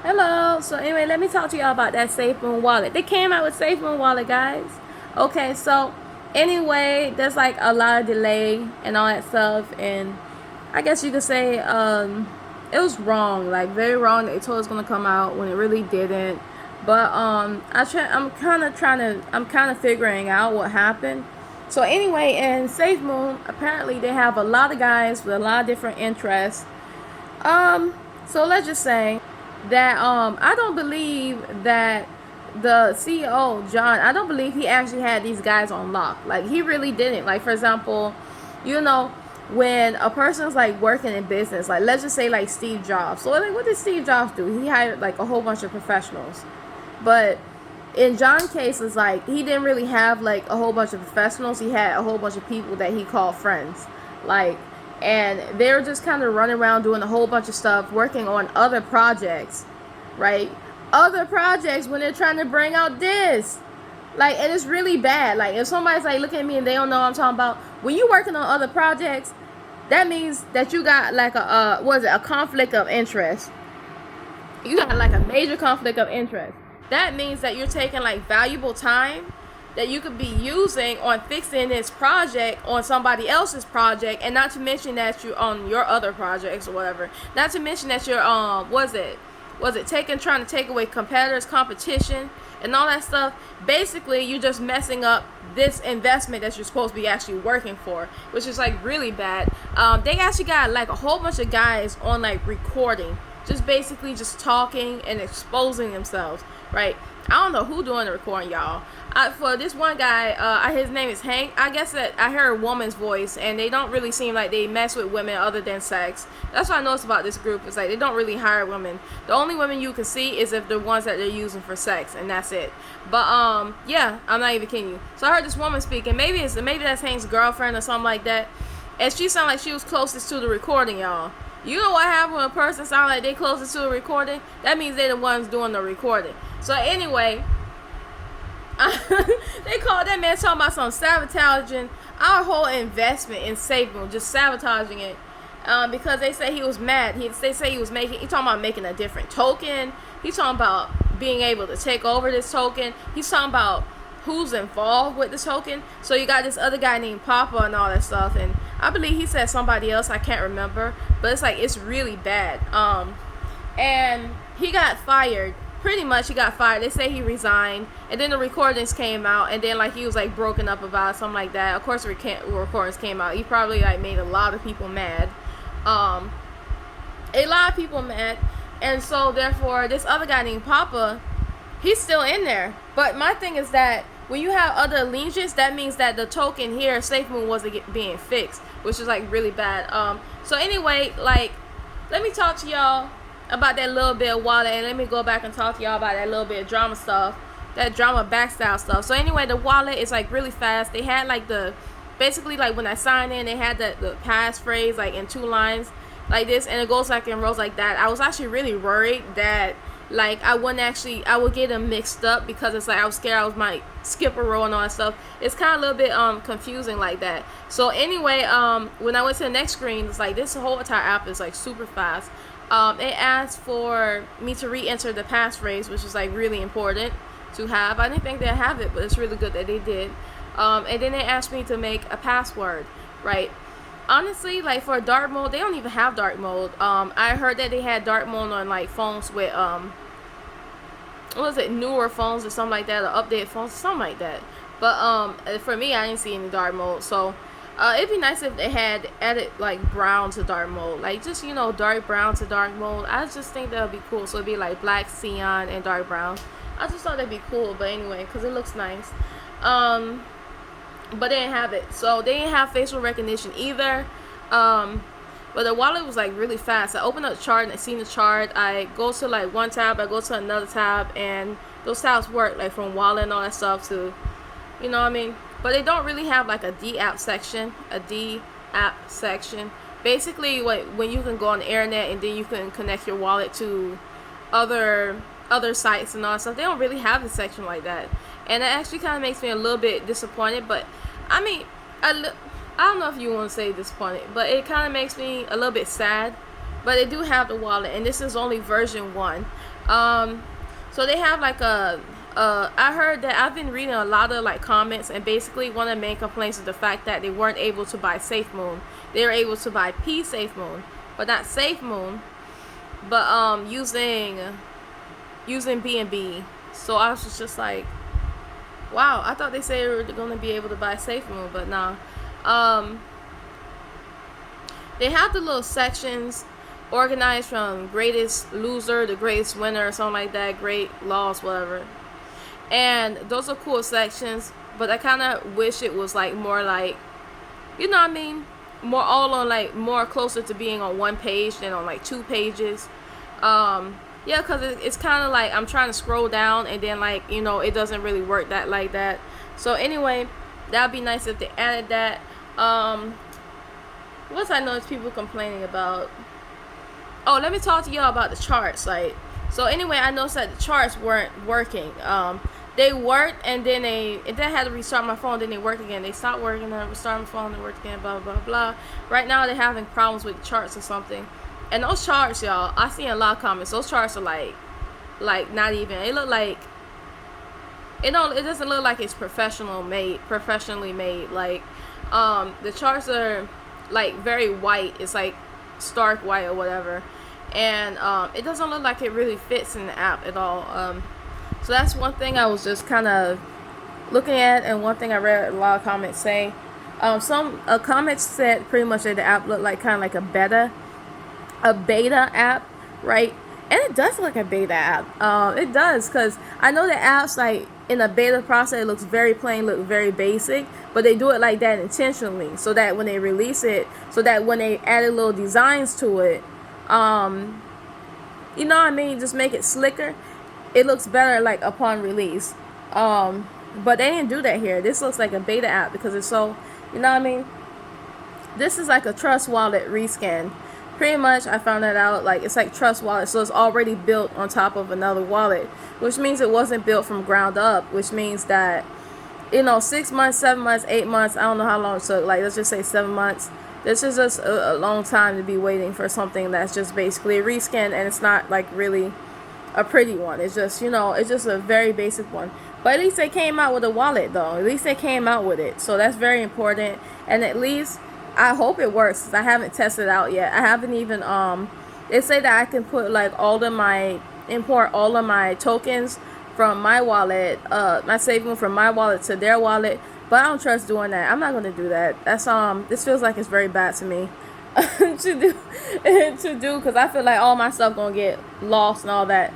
Hello. So anyway, let me talk to y'all about that Safemoon wallet. They came out with Safemoon wallet, guys. Okay, so anyway, there's like a lot of delay and all that stuff, and I guess you could say it was wrong, like very wrong that they told us gonna come out when it really didn't. But I'm kind of figuring out what happened. So anyway, in Safemoon, apparently they have a lot of guys with a lot of different interests. Um, so let's just say that I don't believe that the CEO John, I don't believe he actually had these guys on lock. Like he really didn't. Like for example, you know, when a person's like working in business, like let's just say like Steve Jobs. So like what did Steve Jobs do? He hired like a whole bunch of professionals. But in John's case, it's like he didn't really have like a whole bunch of professionals. He had a whole bunch of people that he called friends. Like, and they were just kind of running around doing a whole bunch of stuff, working on other projects, right? Other projects when they're trying to bring out this. Like, and it's really bad. Like, if somebody's like looking at me and they don't know what I'm talking about, when you're working on other projects, that means that you got like a conflict of interest. You got like a major conflict of interest. That means that you're taking like valuable time that you could be using on fixing this project on somebody else's project, and not to mention that you're on your other projects or whatever. Not to mention that you're was it taking trying to take away competitors, competition, and all that stuff. Basically, you're just messing up this investment that you're supposed to be actually working for, which is like really bad. They actually got like a whole bunch of guys on like recording, just basically just talking and exposing themselves, right? I don't know who doing the recording, y'all. For this one guy, his name is Hank. I guess that I heard a woman's voice, and they don't really seem like they mess with women other than sex. That's what I noticed about this group. It's like they don't really hire women. The only women you can see is if the ones that they're using for sex, and that's it. But yeah, I'm not even kidding you. So I heard this woman speak, and maybe that's Hank's girlfriend or something like that, and she sounded like she was closest to the recording, y'all. You know what happens when a person sounds like they closest to a recording? That means they're the ones doing the recording. So anyway, they called that man talking about some sabotaging our whole investment in Safemoon, just sabotaging it. Because they say he was mad. They say he talking about making a different token. He's talking about being able to take over this token. He's talking about who's involved with the token. So you got this other guy named Papa and all that stuff, and I believe he said somebody else, I can't remember, but it's like it's really bad. And he got fired. Pretty much he got fired. They say he resigned, and then the recordings came out, and then like he was like broken up about it, something like that. Of course the recordings came out. He probably like made a lot of people mad. A lot of people mad. And so therefore this other guy named Papa, he's still in there. But my thing is that when you have other allegiance, that means that the token here, Safemoon, wasn't being fixed, which is like really bad. So anyway, like, let me talk to y'all about that little bit of wallet, and let me go back and talk to y'all about that little bit of drama stuff, that drama backstyle stuff. So anyway, the wallet is like really fast. They had like basically like when I signed in, they had the passphrase like in 2 lines like this, and it goes like in rows like that. I was actually really worried that like I would get them mixed up, because it's like I was scared I might skip a row and all that stuff. It's kind of a little bit confusing like that. So anyway, when I went to the next screen, it's like this whole entire app is like super fast. It asked for me to re-enter the passphrase, which is like really important to have. I didn't think they'd have it, but it's really good that they did. And then they asked me to make a password, right? Honestly, like for dark mode, they don't even have dark mode. I heard that they had dark mode on like phones with what was it, newer phones or something like that, or updated phones or something like that. But for me, I didn't see any dark mode. So it'd be nice if they had added like brown to dark mode, like just dark brown to dark mode. I just think that would be cool. So it'd be like black, cyan, and dark brown. I just thought that'd be cool. But anyway, because it looks nice. But they didn't have it. So they didn't have facial recognition either. But the wallet was like really fast. I opened up the chart and I seen the chart. I go to like one tab, I go to another tab, and those tabs work like from wallet and all that stuff to, you know what I mean? But they don't really have like a D app section. Basically, when you can go on the internet and then you can connect your wallet to other sites and all that stuff, they don't really have a section like that. And it actually kind of makes me a little bit disappointed. But I mean, I don't know if you want to say disappointed, but it kind of makes me a little bit sad, but they do have the wallet, and this is only version 1. So they have like I heard that I've been reading a lot of like comments, and basically one of the main complaints is the fact that they weren't able to buy Safemoon. They were able to buy P Safemoon, but not Safemoon. But using B&B. So I was just like, wow, I thought they said they were gonna be able to buy Safemoon, but nah. They have the little sections organized from greatest loser to greatest winner or something like that, great loss, whatever. And those are cool sections, but I kind of wish it was like more like, you know what I mean, more all on like more closer to being on one page than on like 2 pages. Yeah, because it's kind of like I'm trying to scroll down, and then like, you know, it doesn't really work that like that. So anyway, that'd be nice if they added that. What's I noticed people complaining about? Oh, let me talk to y'all about the charts. Like, so anyway, I noticed that the charts weren't working. They worked, and then I had to restart my phone. Then they worked again. They stopped working, then I restarted my phone, and worked again. Blah blah blah. Right now they're having problems with the charts or something. And those charts, y'all, I see in a lot of comments. Those charts are like not even. It look like it doesn't look like it's professionally made. Like, the charts are like very white. It's like stark white or whatever, and it doesn't look like it really fits in the app at all. So that's one thing I was just kind of looking at, and one thing I read a lot of comments say. Some comments said pretty much that the app looked like kind of like a beta app, right? And it does look like a beta app. It does, because I know the apps like in a beta process, it looks very plain, look very basic, but they do it like that intentionally, so that when they release it, so that when they added little designs to it, you know what I mean, just make it slicker, it looks better like upon release. But they didn't do that here. This looks like a beta app because it's so, you know what I mean. This is like a Trust Wallet reskin. Pretty much, I found that out. Like, it's like Trust Wallet, so it's already built on top of another wallet, which means it wasn't built from ground up, which means that, you know, 6 months, 7 months, 8 months, I don't know how long it took, like, let's just say 7 months. This is just a long time to be waiting for something that's just basically a reskin, and it's not, like, really a pretty one. It's just, you know, it's just a very basic one. But at least they came out with a wallet, though. At least they came out with it, so that's very important. And at least I hope it works, because I haven't tested it out yet. I haven't even, they say that I can put like import all of my tokens from my wallet, my Safemoon from my wallet to their wallet, but I don't trust doing that. I'm not going to do that. That's, this feels like it's very bad to me to do, because I feel like all my stuff going to get lost and all that.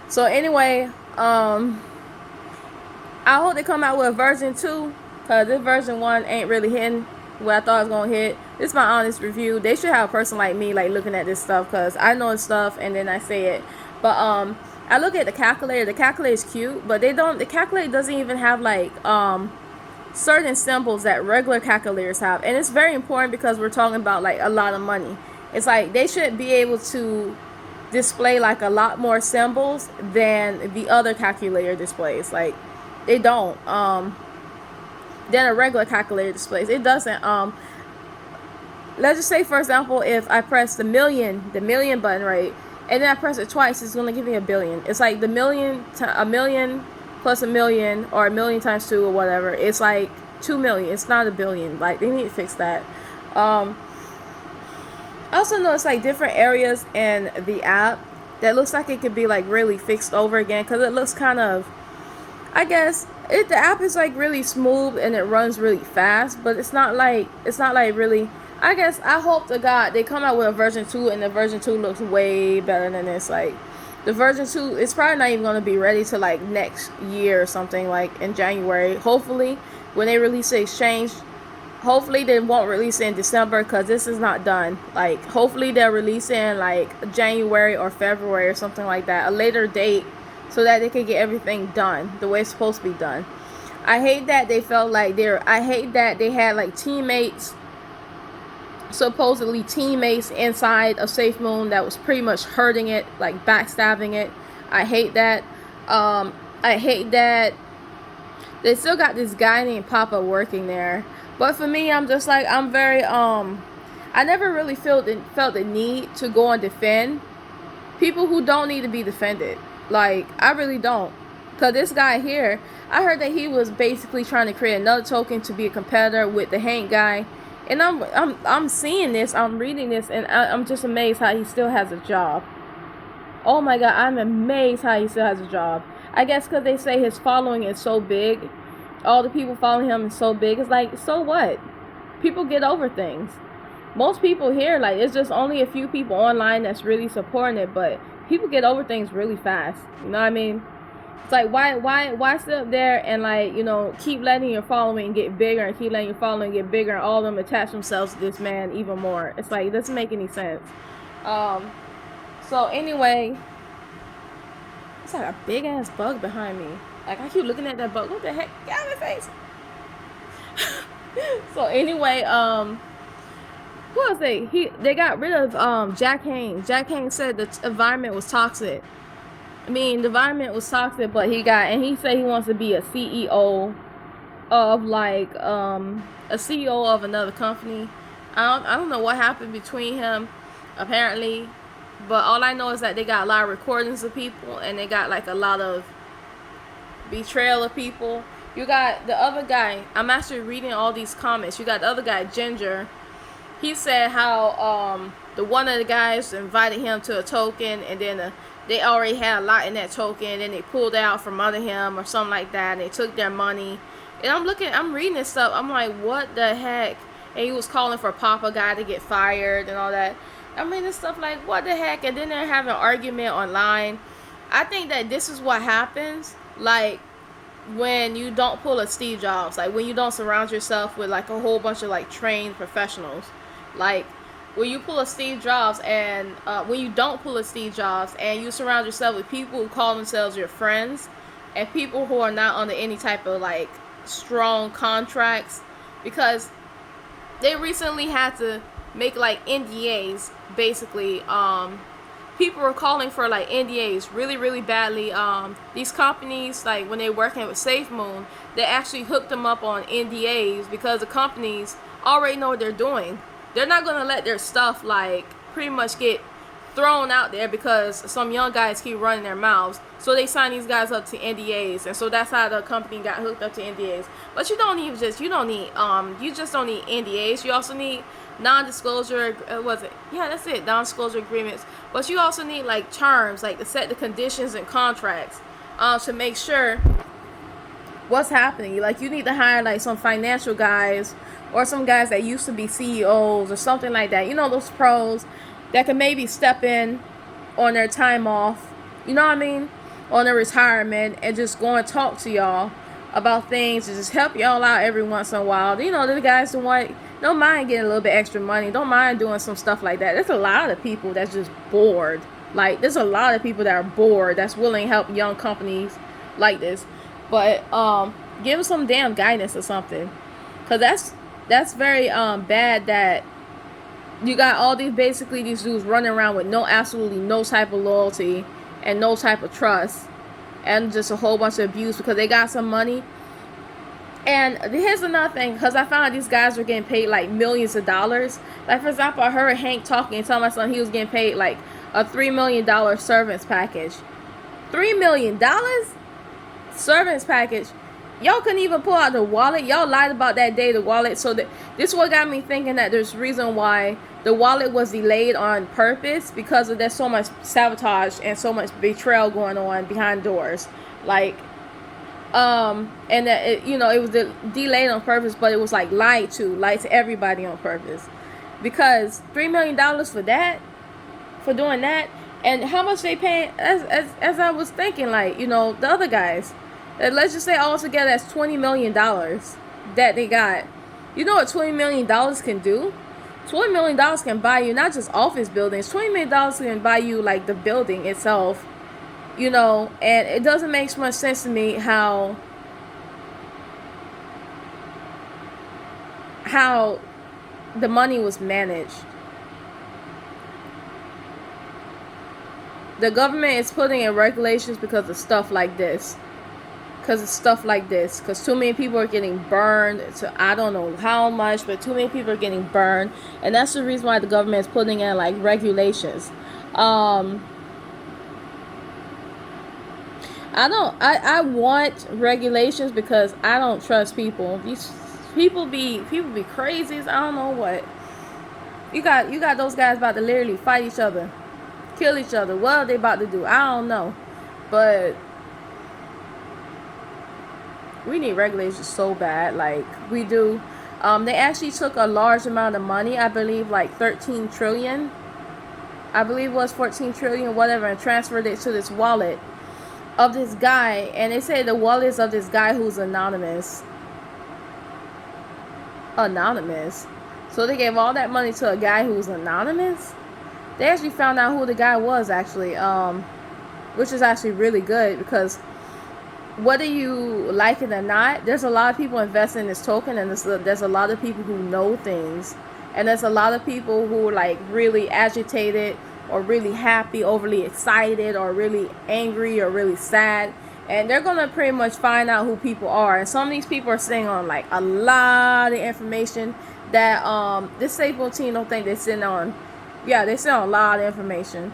So anyway, I hope they come out with a version 2, because this version 1 ain't really hitting what I thought I was gonna hit. This is my honest review. They should have a person like me like looking at this stuff, because I know this stuff and then I say it. But I look at the calculator. The calculator is cute, but the calculator doesn't even have like certain symbols that regular calculators have, and it's very important because we're talking about like a lot of money. It's like they should be able to display like a lot more symbols than the other calculator displays. Like, they don't. Than a regular calculator displays. It doesn't. Let's just say, for example, if I press the million button, right, and then I press it twice, it's gonna give me a billion. It's like a million plus a million, or a million times 2 or whatever. It's like 2 million. It's not a billion. Like, they need to fix that. I also noticed like different areas in the app that looks like it could be like really fixed over again, because it looks kind of, I guess, the app is like really smooth and it runs really fast, but it's not like really, I guess, I hope to God they come out with a version 2, and the version 2 looks way better than this. Like, the version 2, it's probably not even going to be ready to like next year or something, like in January. Hopefully when they release the exchange, hopefully they won't release it in December, because this is not done. Like, hopefully they'll release it in like January or February or something like that, a later date, so that they can get everything done the way it's supposed to be done. I hate that they felt like I hate that they had like supposedly teammates inside of Safemoon that was pretty much hurting it, like backstabbing it. I hate that. I hate that they still got this guy named Papa working there. But for me, I'm just like, I'm very I never really felt the need to go and defend people who don't need to be defended. Like, I really don't. Because this guy here, I heard that he was basically trying to create another token to be a competitor with the Hank guy. And I'm seeing this, I'm reading this, and I'm just amazed how he still has a job. Oh my god, I'm amazed how he still has a job. I guess because they say his following is so big. All the people following him is so big. It's like, so what? People get over things. Most people here, like, it's just only a few people online that's really supporting it, but people get over things really fast. You know what I mean? It's like, why sit up there and, like, you know, keep letting your following get bigger and keep letting your following get bigger, and all of them attach themselves to this man even more. It's like, it doesn't make any sense. So anyway, it's like a big ass bug behind me. Like, I keep looking at that bug. What the heck? Get out of my face. So anyway, who was they got rid of Jack Haynes. Jack Haynes said the environment was toxic. I mean, the environment was toxic, but he said he wants to be a CEO of, like, a CEO of another company. I don't know what happened between him, apparently, but all I know is that they got a lot of recordings of people, and they got, like, a lot of betrayal of people. You got the other guy. I'm actually reading all these comments. You got the other guy, Ginger. He said how the one of the guys invited him to a token, and then they already had a lot in that token, and they pulled out from under him or something like that, and they took their money. And I'm reading this stuff. I'm like, what the heck? And he was calling for Papa Guy to get fired and all that. I'm reading this stuff like, what the heck? And then they're having an argument online. I think that this is what happens, like, when you don't pull a Steve Jobs, like when you don't surround yourself with, like, a whole bunch of, like, trained professionals. Like, when you pull a Steve Jobs and when you don't pull a Steve Jobs and you surround yourself with people who call themselves your friends and people who are not under any type of, like, strong contracts, because they recently had to make, like, NDAs, basically. People were calling for, like, NDAs really, really badly. These companies, like, when they're working with Safemoon, they actually hooked them up on NDAs because the companies already know what they're doing. They're not going to let their stuff, like, pretty much get thrown out there because some young guys keep running their mouths. So they sign these guys up to NDAs, and so that's how the company got hooked up to NDAs. But you just don't need NDAs. You also need non-disclosure, non-disclosure agreements. But you also need, like, terms, like, to set the conditions and contracts to make sure what's happening. Like, you need to hire, like, some financial guys or some guys that used to be CEOs or something like that. You know, those pros that can maybe step in on their time off, you know what I mean, on their retirement, and just go and talk to y'all about things and just help y'all out every once in a while. You know, the guys don't mind getting a little bit extra money, don't mind doing some stuff like that. There's a lot of people that's just bored. Like, there's a lot of people that are bored that's willing to help young companies like this. But give them some damn guidance or something, because that's very bad that you got all these dudes running around with absolutely no type of loyalty and no type of trust, and just a whole bunch of abuse because they got some money. And here's another thing, because I found these guys were getting paid, like, millions of dollars. Like, for example, I heard Hank talking and telling my son he was getting paid, like, a $3 million servants package. $3 million servants package. Y'all couldn't even pull out the wallet. Y'all lied about that day, the wallet. So this what got me thinking that there's reason why the wallet was delayed on purpose, because there's so much sabotage and so much betrayal going on behind doors. Like, and that it was delayed on purpose, but it was, like, lied to everybody on purpose, because $3 million for doing that. And how much they paying, as I was thinking, like, the other guys, let's just say altogether that's $20 million that they got. You know what $20 million can do? $20 million can buy you not just office buildings. $20 million can buy you, like, the building itself. And it doesn't make much sense to me how the money was managed. The government is putting in regulations because of stuff like this. because of stuff like this, because too many people are getting burned. So I don't know how much, but too many people are getting burned, and that's the reason why the government is putting in like regulations. I want regulations because I don't trust people. These people be crazy. I don't know what. You got those guys about to literally fight each other, kill each other. What are they about to do? I don't know. But we need regulations so bad, like we do. They actually took a large amount of money, I believe like 13 trillion. I believe it was 14 trillion, whatever, and transferred it to this wallet of this guy. And they say the wallet is of this guy who's anonymous. Anonymous. So they gave all that money to a guy who's anonymous. They actually found out who the guy was, actually, which is actually really good, because whether you like it or not, there's a lot of people investing in this token, and there's a lot of people who know things, and there's a lot of people who are like really agitated or really happy, overly excited, or really angry or really sad, and they're gonna pretty much find out who people are. And some of these people are sitting on like a lot of information that this Safemoon team don't think they're sitting on. Yeah, they sit on a lot of information.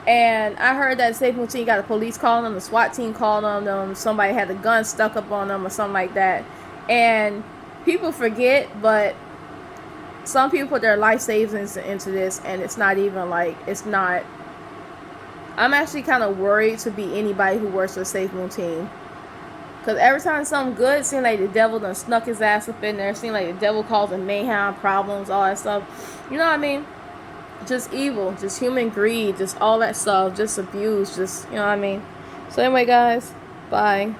And I heard that Safemoon team got a police calling them, the SWAT team calling them, somebody had a gun stuck up on them or something like that. And people forget, but some people put their life savings into this, and it's not even like, it's not. I'm actually kind of worried to be anybody who works for the Safemoon team. Because every time something good, it seems like the devil done snuck his ass up in there. It seems like the devil causing mayhem, problems, all that stuff. You know what I mean? Just evil, just human greed, just all that stuff, just abuse, just, you know what I mean? So anyway, guys, bye.